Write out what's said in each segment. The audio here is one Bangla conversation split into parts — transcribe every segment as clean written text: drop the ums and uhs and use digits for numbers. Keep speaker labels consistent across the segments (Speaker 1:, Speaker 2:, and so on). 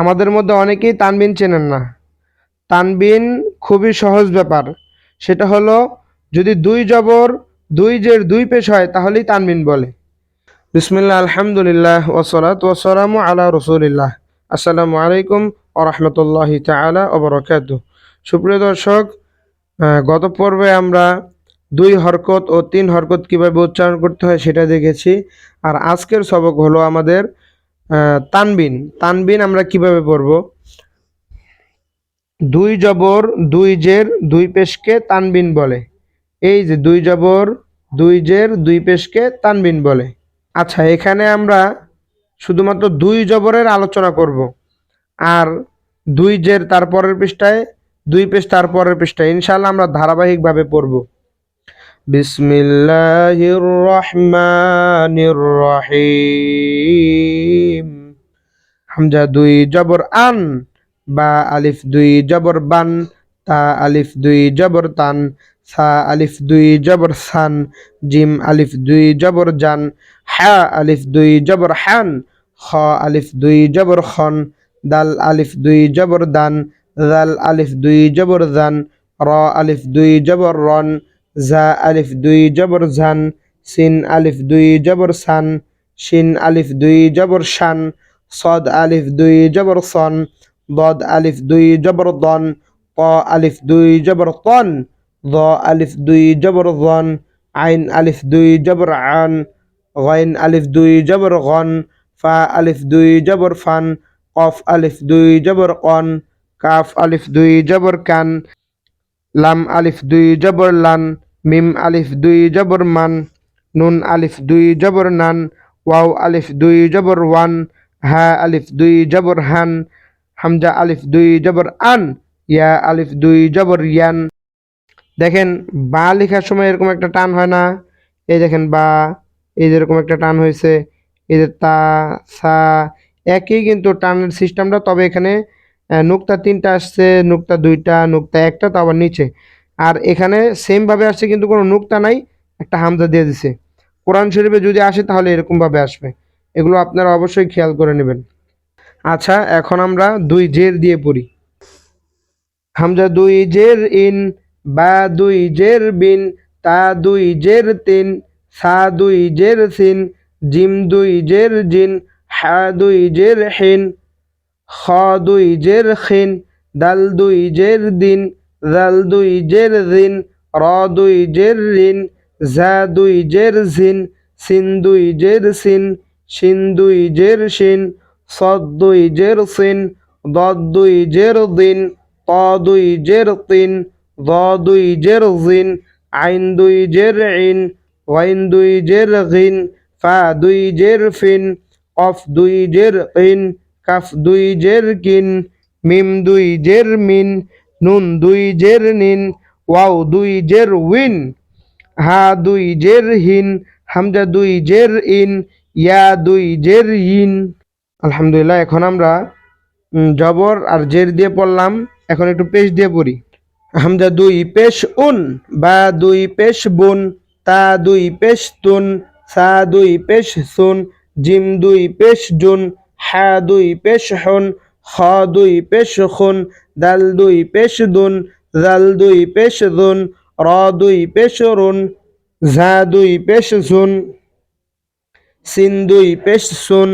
Speaker 1: আমাদের মধ্যে অনেকেই তানবিন চেনেন না। তানবিন খুবই সহজ ব্যাপার। সেটা হলো যদি দুই জবর দুই জের দুই পেশ হয় তাহলেই তানবিন বলে। বিসমিল্লাহ, আলহামদুলিল্লাহ, ওয়াসসালাতু ওয়াসসালামু আলা রাসূলিল্লাহ। আসসালামু আলাইকুম ওয়া রাহমাতুল্লাহি তাআলা ওয়া বারাকাতুহু। সুপ্রিয় দর্শক, গত পর্বে আমরা দুই হরকত ও তিন হরকত কিভাবে উচ্চারণ করতে হয় সেটা দেখেছি। আর আজকের সবক হলো আমাদের তানবিন। তানবিন আমরা কিভাবে পড়ব? দুই জবর দুই জের দুই পেশকে তানবিন বলে। এই যে দুই জবর দুই জের দুই পেশকে তানবিন বলে। আচ্ছা, এখানে আমরা শুধুমাত্র দুই জবরের আলোচনা করব, আর দুই জের তারপরের পৃষ্ঠায়, দুই পেশ তারপরের পৃষ্ঠায় ইনশাআল্লাহ আমরা ধারাবাহিকভাবে পড়ব। বিসমিল্লাহির রহমানির রহিম। হামজা দুই জবর আন, বা আলিফ দুই জবর বান, তা আলিফ দুই জবর তান, সা আলিফ দুই জবর সান, জিম আলিফ দুই জবর জান, হা আলিফ দুই জবর হান, খ আলিফ দুই জবর খন, দাল আলিফ দুই জবর দান, জাল আলিফ দুই জবর জান, র আলিফ দুই জবর রন, জা আলিফ দুই জবর জান, সিন আলিফ দুই জবর সান, শিন আলিফ দুই জবর শান, صاد আলিফ দুই জবর সন, ضاد আলিফ দুই জবর দন, ক আলিফ দুই জবর তন, ظ আলিফ দুই জবর জন, আইন আলিফ দুই জবর আন, গইন আলিফ দুই জবর গন, ফা আলিফ দুই জবর ফান, কফ আলিফ দুই জবর কন, কাফ আলিফ দুই জবর কান, লাম আলিফ দুই জবর লান, মিম আলিফ দুই জবর মান, নুন আলিফ দুই জবর নান, ওয়াও আলিফ দুই জবর ওয়ান, হা আলিফ দুই জবর হান, হামজা আলিফ দুই জবর আন, ইয়া আলিফ দুই জবর ইয়ান। দেখেন, বা লেখার সময় এরকম একটা টান হয় না? এই দেখেন বা, এই যেরকম একটা টান হয়েছে, এই যে তা, সা, একই কিন্তু টানের সিস্টেমটা, তবে এখানে নুক্তা তিনটা আসছে, নুক্তা দুইটা, নুক্তা একটা, তো আবার নিচে। আর এখানে সেমভাবে আসছে কিন্তু কোনো নুক্তা নাই, একটা হামজা দিয়ে দিছে। কোরআন শরীফে যদি আসে তাহলে এরকমভাবে আসবে। এগুলো আপনারা অবশ্যই খেয়াল করে নেবেন। আচ্ছা, এখন আমরা দুই জের দিয়ে পড়ি। হামজা দুই জের ইন, বা দুই জের বিন, তা দুই জের তিন, সা দুই জের সিন, জিম দুই জের জিন, হা দুই জের হিন, খ দুই জের খিন, দাল দুই জের দিন, জাল দুই জের দিন, র দুই জের রিন, জা দুই জের জিন, সিন দুই জের সিন, শিন দুই জের শিন, সদ দুই জের সিন, দদ দুই জের দিন, ত দুই জের তিন, দ দুই জের জিন, আইন দুই জের ইন, ওয়াইন দুই জের গিন, ফা দুই জের ফিন, কফ দুই জের ইন, কাফ দুই জের কিন, মিম দুই জের মিন, নুন দুই জের নিন, ওয়াও দুই জের উইন, হা দুই জের হিন, হামজা দুই জের ইন, ইয়া দুই জের ইন। আলহামদুলিল্লাহ। এখন আমরা জবর আর জের দিয়ে পড়লাম, এখন একটু পেশ দিয়ে পড়ি। হামজা দুই পেশ উন, বা দুই পেশ বুন, তা দুই পেশ তুন, সা দুই পেশ সুন, জিম দুই পেশ জুন, হা দুই পেশ হুন, খ দুই পেশ খুন, দাল দুই পেশ দুন, জাল দুই পেশ দুন, র দুই পেশ রুন, ঝা দুই পেশ জুন, সিন দুই পেশ সুন,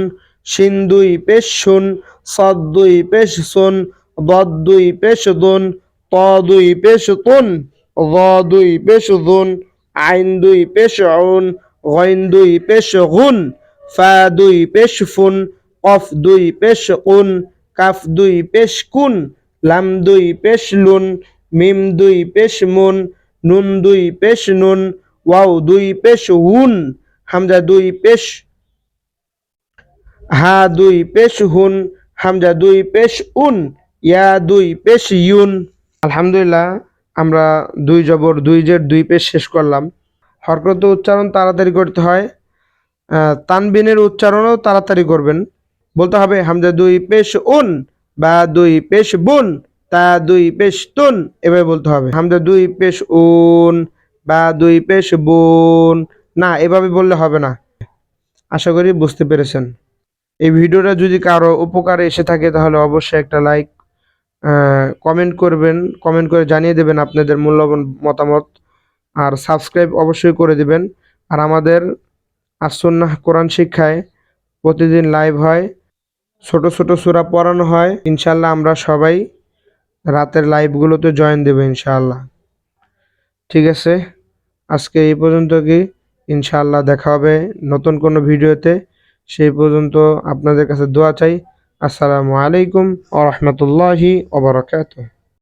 Speaker 1: শিন দুই পেশ শুন, সদ দুই পেশ সুন, দদ দুই পেশ দুন, ত দুই পেশ তুন, য দুই পেশ দুন, আইন দুই পেশ উন, গইন দুই পেশ গুন, ফা দুই পেশ ফুন, কফ দুই পেশ কুন, কাফ দুই পেশ কুন, লাম দুই পেশ লুন, মিম দুই পেশ মুন, নুন দুই পেশ নুন, ওয়াও দুই পেশ উন, হামজা দুই পেশ, হা দুই পেশ হুন, হামজা দুই পেশ উন, ইয়া দুই পেশ ইউন। আলহামদুলিল্লাহ, আমরা দুই জবর দুই জের দুই পেশ শেষ করলাম। হরকত উচ্চারণ তাড়াতাড়ি করতে হয়, তানবিনের উচ্চারণও তাড়াতাড়ি করবেন। বলতে হবে হামজা দুই পেশ উন, বা দুই পেশ বুন, তা দুই পেশ তুন, এভাবে বলতে হবে। হামজা দুই পেশ উন, বা দুই পেশ বুন, না এভাবে বললে হবে না। আশা করি বুঝতে পেরেছেন। এই ভিডিওটা যদি কারো উপকারে এসে থাকে তাহলে অবশ্যই একটা লাইক, কমেন্ট করবেন, কমেন্ট করে জানিয়ে দেবেন আপনাদের মূল্যবান মতামত, আর সাবস্ক্রাইব অবশ্যই করে দিবেন। আর আমাদের আসুন্নাহ কোরআন শিক্ষায় প্রতিদিন লাইভ হয়, ছোট ছোট সূরা পড়ানো হয়। ইনশাআল্লাহ আমরা সবাই রাতের লাইভগুলোতে জয়েন দেব ইনশাআল্লাহ। ঠিক আছে, আজকে এই পর্যন্ত কি, ইনশাআল্লাহ দেখা হবে নতুন কোনো ভিডিওতে। সেই পর্যন্ত আপনাদের কাছে দোয়া চাই। আসসালামু আলাইকুম ওয়া রাহমাতুল্লাহি ওয়া বারাকাতুহু।